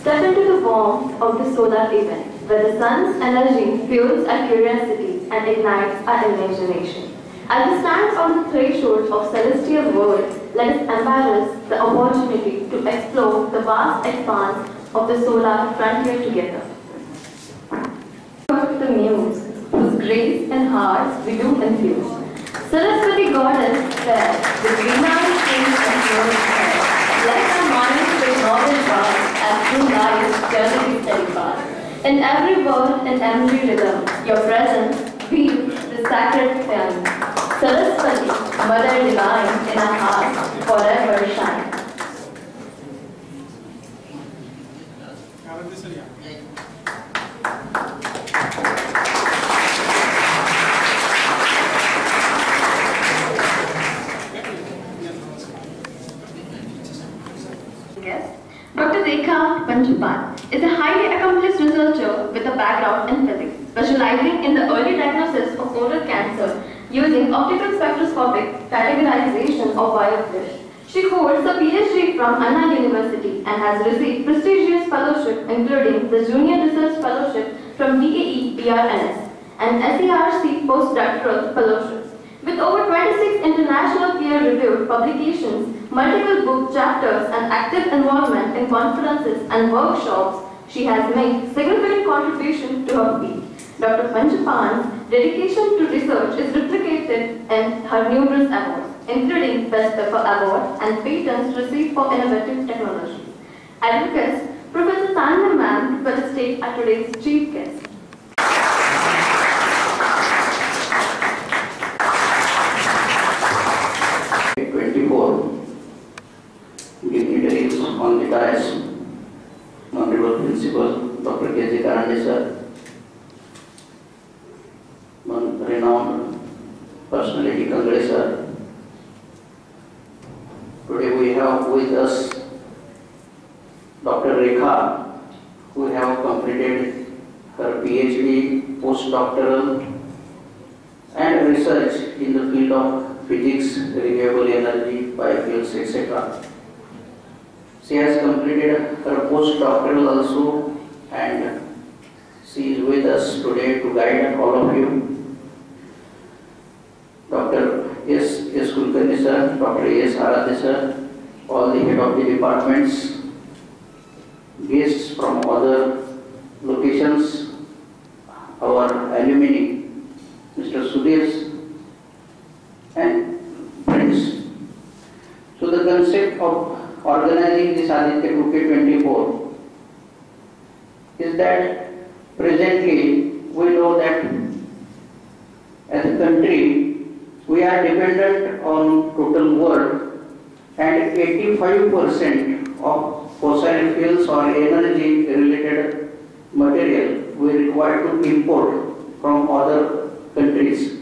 Step into the warmth of the solar event, where the sun's energy fuels our curiosity and ignites our imagination. As we stand on the threshold of celestial world, let us embrace the opportunity to explore the vast expanse of the solar frontier together. The muse, whose grace and hearts we do infuse. Saraswati goddess fair, with renowned strings and glowing hair. Let our minds with novel dance, as through life's journey steadfast. In every word and every rhythm, your presence weaves the sacred film. Saraswati, Mother Divine, in our hearts, forever shine. Dr. Rekha Panjapan is a highly accomplished researcher with a background in physics, specializing in the early diagnosis of oral cancer using optical spectroscopic categorization of biofilms. She holds a PhD from Anna University and has received prestigious fellowship including the Junior Research Fellowship from DAE PRNS and SERC Postdoctoral Fellowships. With over 26 international peer-reviewed publications, multiple book chapters and active involvement in conferences and workshops, she has made significant contribution to her field. Dr. Panjapan's dedication to research is replicated in her numerous awards, including Best Paper Award and patents received for innovative technologies. I request Professor Tanya Ma'am to participate as today's chief guest. 24 dignitaries on the dais, Honorable Principal Dr. K.J. Karande sir, renowned personality Kangre sir. Today we have with us Dr. Rekha, who have completed her PhD, postdoctoral and research in the field of physics, renewable energy, biofuels, etc. She has completed her postdoctoral also, and she is with us today to guide all of you. Dr. S. Kulkarni sir, Dr. S. Aradhya sir, all the head of the departments, guests from other locations, our alumni, Mr. Sudhir, and friends. So the concept of organizing this Aditya Group 24 is that presently we know that as a country we are dependent on total world, and 85% of fossil fuels or energy related material we require to import from other countries.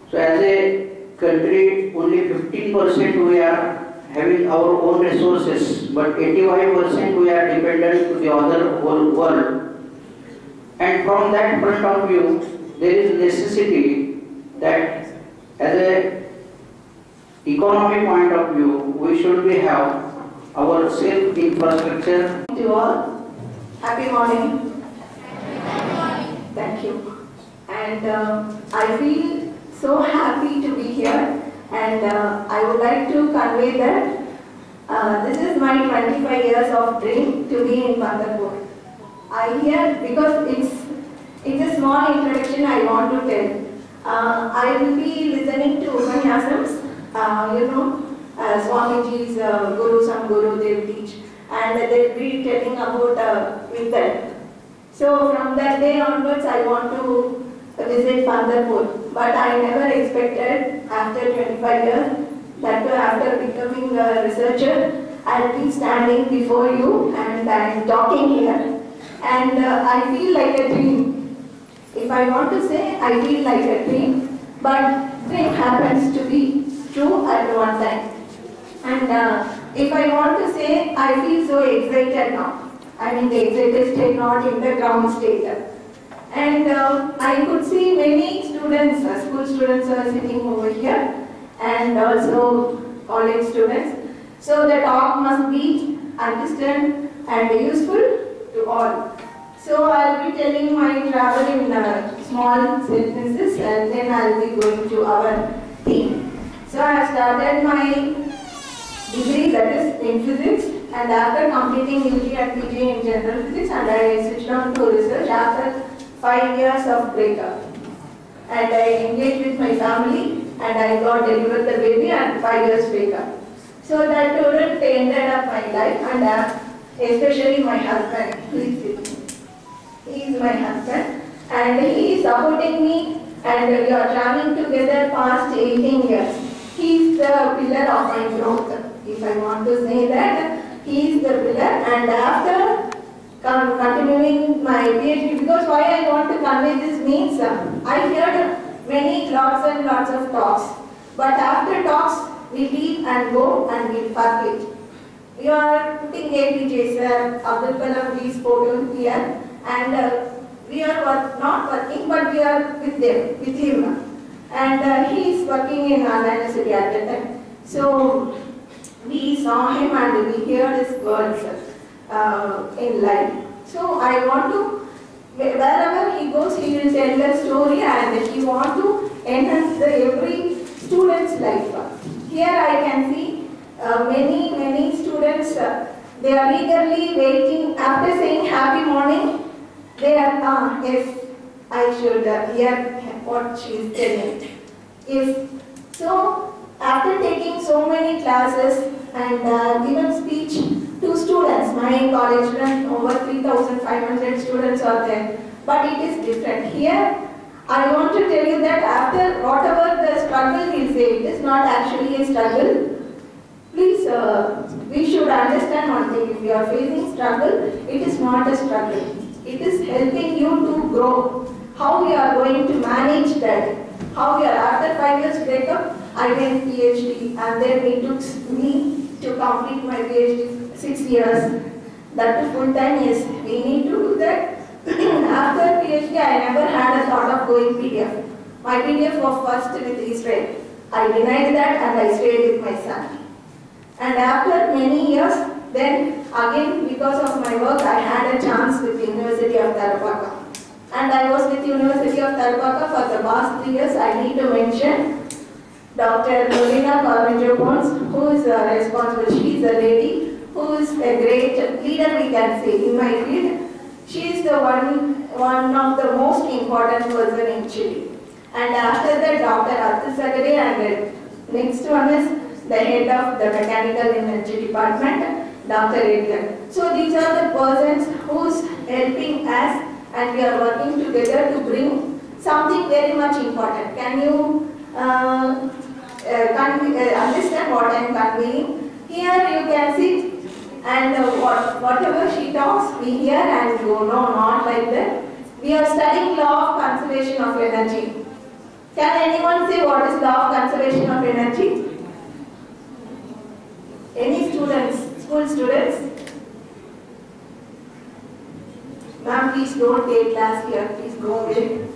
So as a country, only 15% we are having our own resources, but 85% we are dependent to the other whole world. And from that point of view, there is necessity that as a economic point of view, we should have our self infrastructure. To all, happy morning. Thank you. And I feel so happy to be here, and I would like to convey that this is my 25 years of dream to be in Pandharpur. I hear, because it's a small introduction I want to tell. I will be listening to Upanyasams, Swamiji's Guru Samguru, they will teach, and they will be telling about Vittal. So from that day onwards, I want to visit Pandharpur, but I never expected after 25 years that after becoming a researcher, I'll be standing before you and I'm talking here. And I feel like a dream. If I want to say, I feel like a dream, but dream happens to be true at one time. And if I want to say, I feel so excited now. I mean the excited state, not in the ground state. And I could see many students, school students are sitting over here, and also college students. So the talk must be understand and useful to all. So I'll be telling my travel in small sentences and then I'll be going to our theme. So I started my degree, that is in physics, and after completing UG and PG in general physics, and I switched on to research after 5 years of breakup. And I engaged with my family and I got delivered the baby and 5 years breakup. So that couldn't ended up my life, and especially my husband. He is my husband and he is supporting me, and we are traveling together past 18 years. He is the pillar of my growth. If I want to say that, he is the pillar. And after continuing my PhD, because why I want to convey this means, I heard lots and lots of talks, but after talks, we leave and go and we forget. We are putting APJs, Abdul Kalam Ji's photo here, and we are not working, but we are with them, with him. And he is working in Anna University at that time. So we saw him and we heard his words in life. So I want to, wherever he goes, he will tell the story, and he want to enhance every student's life. Here I can see many students, they are eagerly waiting after saying happy morning. They are, yes, I should hear what she is telling. Yes. So after taking so many classes and given speech to students, my college run over 3,500 students are there, but it is different. Here I want to tell you that after whatever the struggle we say, it is not actually a struggle. Please, we should understand one thing. If you are facing struggle, it is not a struggle. It is helping you to grow. How you are going to manage that? How you are, after 5 years breakup, I went PhD, and then it took me to complete my PhD 6 years. That full time, yes, we need to do that. After PhD, I never had a thought of going PDF. My PDF was first with Israel. I denied that and I stayed with my son. And after many years, then again because of my work, I had a chance with the University of Tharapaka. And I was with the University of Tharapaka for the past 3 years. I need to mention Dr. Lorena Carmijo-Bones, who is responsible. She is a lady who is a great leader, we can say, in my field. She is the one of the most important person in Chile. And after that, Dr. Atul Sagade, and next one is the head of the Mechanical Energy Department, Dr. Edgar. So these are the persons who's helping us, and we are working together to bring something very much important. Can you understand what I am conveying? Here you can see, and whatever she talks, we hear and go. No, not like that. We are studying law of conservation of energy. Can anyone say what is law of conservation of energy? Any students, school students? Ma'am, please don't take class here. Please go away.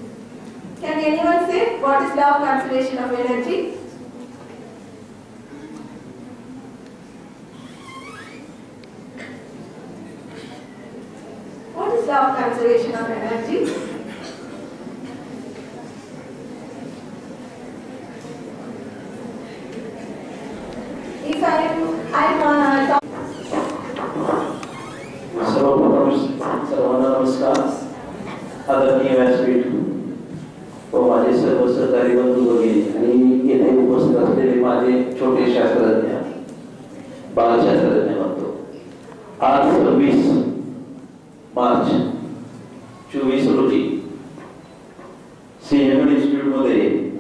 Can anyone say what is law of conservation of energy? What is law of conservation of energy? If I'm सर्वांना नमस्कार. आदरणीय व्यासपीठ व माझे सर्व सहकारी बंधू भगिनी आणि येथे उपस्थित असलेले माझे छोटे शास्त्रज्ञ, बालशास्त्रज्ञ म्हणतो. आज 26 मार्च 24 रोजी CMED इन्स्टिट्यूट मध्ये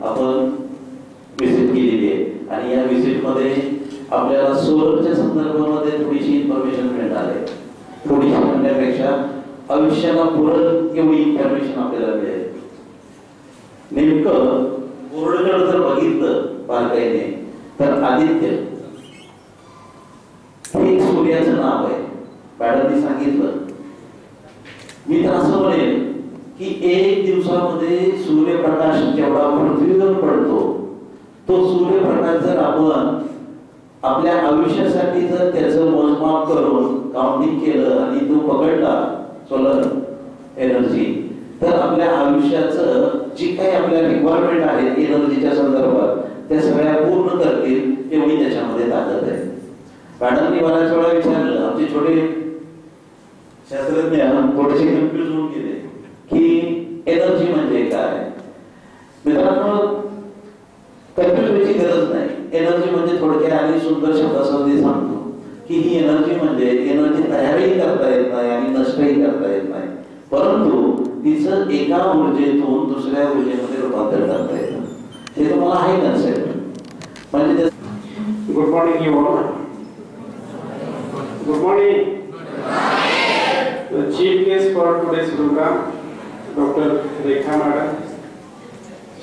आपण विजिट केलेली आहे आणि या विजिट मध्ये आपल्याला सोलरच्या संदर्भामध्ये थोडीशी इन्फॉर्मेशन मिळणार आहे. थोडीशी म्हणण्यापेक्षा आयुष्याला पूरक एवढी इन्फॉर्मेशन आपल्याला मिळेल. नेमकं बोर्डकडे जर बघितलं बारकाईने तर आदित्य हे सूर्याचं नाव आहे. मॅडमनी सांगितलं. मी तर असं म्हणेन की एक दिवसामध्ये सूर्यप्रकाश जेवढा पृथ्वीवर पडतो तो सूर्यप्रकाश जर आपण आपल्या आयुष्यासाठी जर त्याचं मोजमाप करून करून काउंटिंग केलं आणि तो पकडला सोलर एनर्जी, तर आपल्या आयुष्याचं जी काही आपल्या रिक्वायरमेंट आहे एनर्जीच्या संदर्भात त्या सगळ्या पूर्ण करतील एवढी त्याच्यामध्ये ताकद आहे. मॅडमनी बऱ्याच वेळा विचारलं, आमचे छोटे शास्त्रज्ञ थोडेसे कन्फ्युज होऊन गेले की एनर्जी म्हणजे काय. मित्रांनो, कन्फ्युज व्हायची गरज नाही. एनर्जी म्हणजे थोडक्यात आणि सुंदर शब्दामध्ये सांगतो की ही एनर्जी म्हणजे एनर्जी तयारही करता येत नाही आणि नष्टही करता येत नाही, परंतु तिचं एका ऊर्जेतून दुसऱ्या ऊर्जेमध्ये रूपांतर करता येतं. हे तुम्हाला आहे कन्सेप्ट म्हणजे. Good morning you all. Good morning. The chief guest for today's program, Dr. Rekha Madam.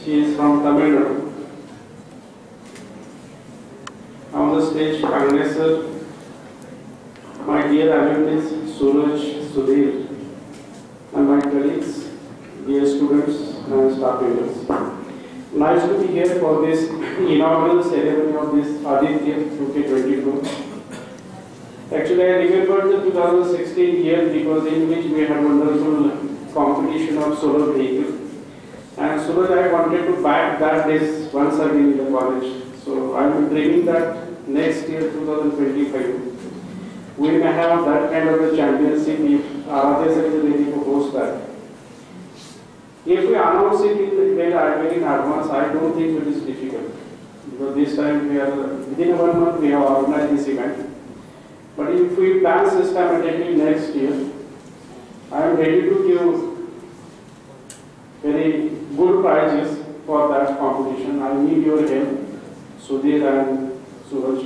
She is from Tamil Nadu. On the stage, Kangnes sir, my dear alumnus Suraj, Sudhir, and my colleagues, dear students and staff members. Nice to be here for this inaugural ceremony of this Aditya 2022. Actually, I remember the 2016 year because in which we had wonderful competition of solar vehicle. And Suraj, I wanted to back that days once again in the college. So I am dreaming that next year, 2025, we may have that kind of a championship if Aradhya sir is ready to host that. If we announce it very in advance, I don't think it is difficult. Because this time we are, within 1 month we have organized this event. But if we plan systematically next year, I am ready to give very good prizes for that competition. I need your help, Sudhir and Suraj.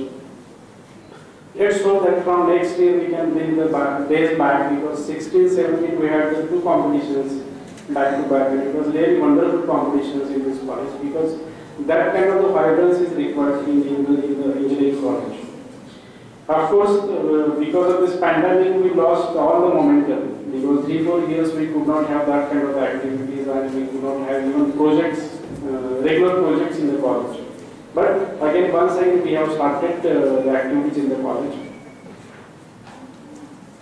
Let's hope that from next year we can bring the days back, because 16, 17 we had the 2 competitions back to back. It was really wonderful competitions in this college, because that kind of the vibrance is required in the engineering college. Of course, because of this pandemic, we lost all the momentum. Because 3-4 years we could not have that kind of activities, and we could not have even projects, regular projects in the college. But again, once again, we have started the activities in the college.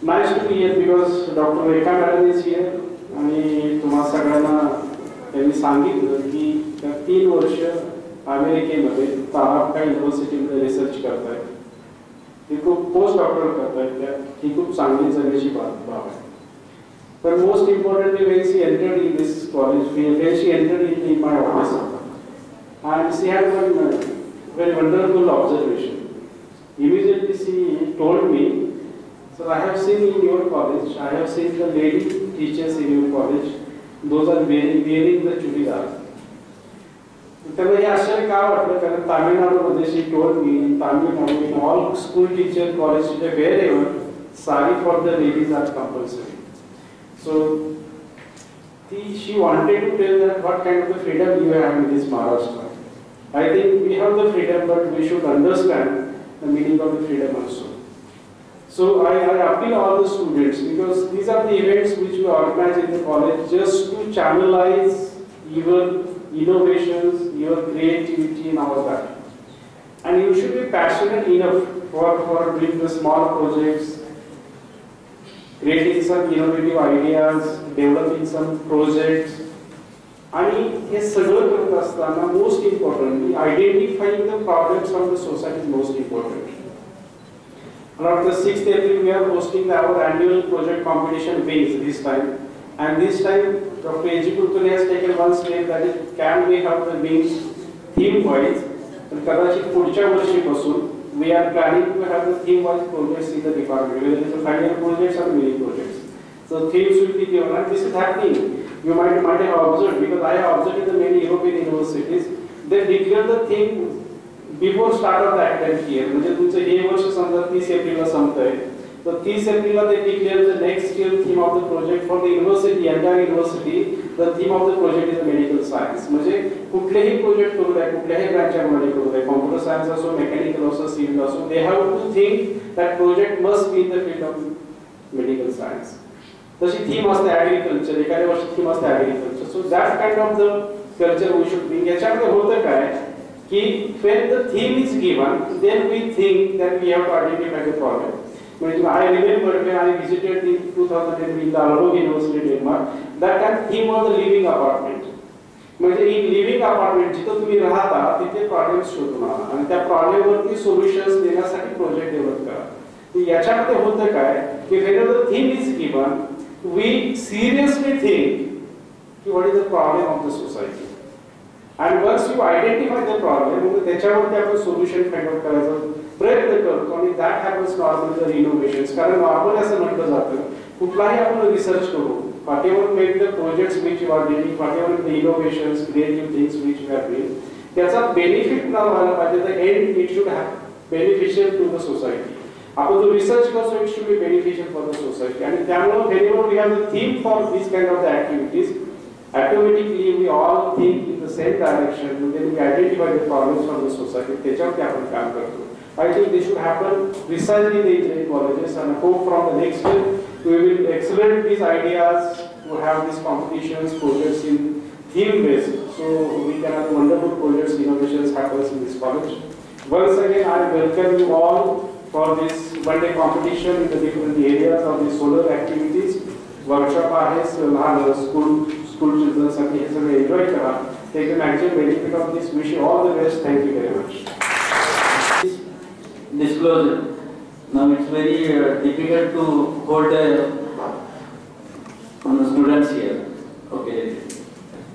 Nice to be here because Dr. Rekha Madam is here. आणि तुम्हा सगळ्यांना त्यांनी सांगितलं की 3 वर्ष अमेरिकेमध्ये ताराका युनिव्हर्सिटीमध्ये research करतायत. ती खूप पोस्ट डॉक्टर करतायत. ही खूप चांगली जगण्याची बाब आहे. But most importantly, when she entered in this college, when she entered in my office, and she had one very wonderful observation. Immediately she told me, "So I have seen in your college, I have seen the lady teachers in your college, those are wearing the chudidar." त्यामुळे हे आश्चर्य का वाटलं, कारण तामिळनाडूमध्ये she told me in Tamil Nadu in all school teacher college wherever sari for the ladies are compulsory. So she wanted to tell that what kind of the freedom you have in this Maharashtra. I think we have the freedom, but we should understand the meaning of the freedom also. So I appeal all the students, because these are the events which we organize in the college just to channelize your innovations, your creativity and all that. And you should be passionate enough for doing the small projects, creating some innovative ideas, developing some projects. आणि हे सगळं करत असताना most importantly, identifying the problems of the society is most important. On the 6th April, we are hosting our annual project competition wings this time. And this time, Dr. A.G. Kulkarni has taken one step, that is, can we have the wings theme-wise? And kadachit pudcha varshipasun, we are planning to have the theme-wise projects in the department, whether it's the final projects or mini projects. So themes will be given, and this is happening. You might have observed, because I have observed in the many European universities, they declare the theme before start of the academic year. म्हणजे तुमचं हे वर्ष समजा 30 एप्रिलला संपतंय, तर 30 एप्रिलला ते declare the next year theme of the project for the university, entire university. The theme of the project is medical science. म्हणजे कुठलेही प्रोजेक्ट करू द्या, कुठल्याही ब्रांचमध्ये करू द्या, कॉम्प्युटर सायन्स असो, मेकॅनिकल असो, सिव्हिल असो, they have to think that project must be in the field of medical science. तशी थीम असते ॲग्रिकल्चर, एखाद्या वर्षी थीम असते agriculture. So that kind of the culture we should be. याच्यामध्ये होतं काय की when the theme is given, then we think that we have to identify the problem. I remember when I visited in 2010 in the Aalborg University, Denmark, that time theme was the living apartment. म्हणजे एक living apartment जिथं तुम्ही राहता तिथे problem शोधून आणा आणि त्या प्रॉब्लेमवरती सोल्युशन्स देण्यासाठी प्रोजेक्ट डेव्हलप करा. याच्यामध्ये होतं काय की whenever the theme is given, we seriously think की what is the problem of the society. And once you identify the problem, मग त्याच्यावरती आपण सोल्युशन फाइंड आउट करायचा प्रयत्न करतो आणि that happens normally the innovations. कारण नॉर्मली असं म्हटलं जातं कुठलाही आपण रिसर्च करू, whatever maybe the projects which you are doing, whatever the innovations, creative things which you are doing, त्याचा बेनिफिट न व्हायला पाहिजे. the end it should have beneficial to the society. आपण जो रिसर्च करतो it should be beneficial for the society. आणि त्यामुळे whenever we have the theme for this kind of the activities, automatically we all think in the same direction and then we identify the problems from the society. त्याच्यावरती आपण काम करतो. I think this should happen precisely in the engineering colleges, and I hope from the next year we will accelerate these ideas to have these competitions, projects in theme based, so we can have wonderful projects, innovations happens in this college. Once again, I welcome you all for this one-day competition in the different areas of the solar activities. Workshop आहे लहान school children साठी हे सगळे enjoy करा. Take the maximum benefit of this. Wish you all the best. Thank you very much. Disclosure. Now it's very difficult to hold students here. Okay.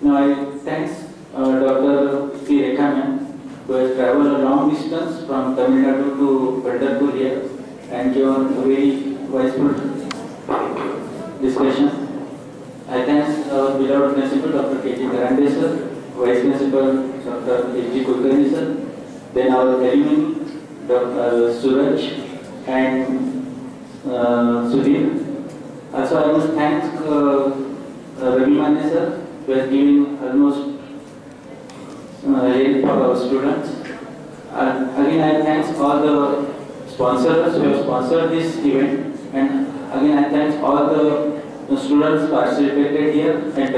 Now I thanks Dr. P. Rekha ma'am, who has traveled a long distance from Tamil Nadu to Pandharpur here and given a very wiseful discussion. I thank our beloved principal Dr. K.G. Karande sir, Vice Principal Dr. H.G. Kulkarni sir, then our alumni Dr. Suraj and Sudhir. Also, I must thank Ravi Mane sir, who has given almost help for our students. And again, I thank all the sponsors who have sponsored this event. And again, I thank all the students participated here and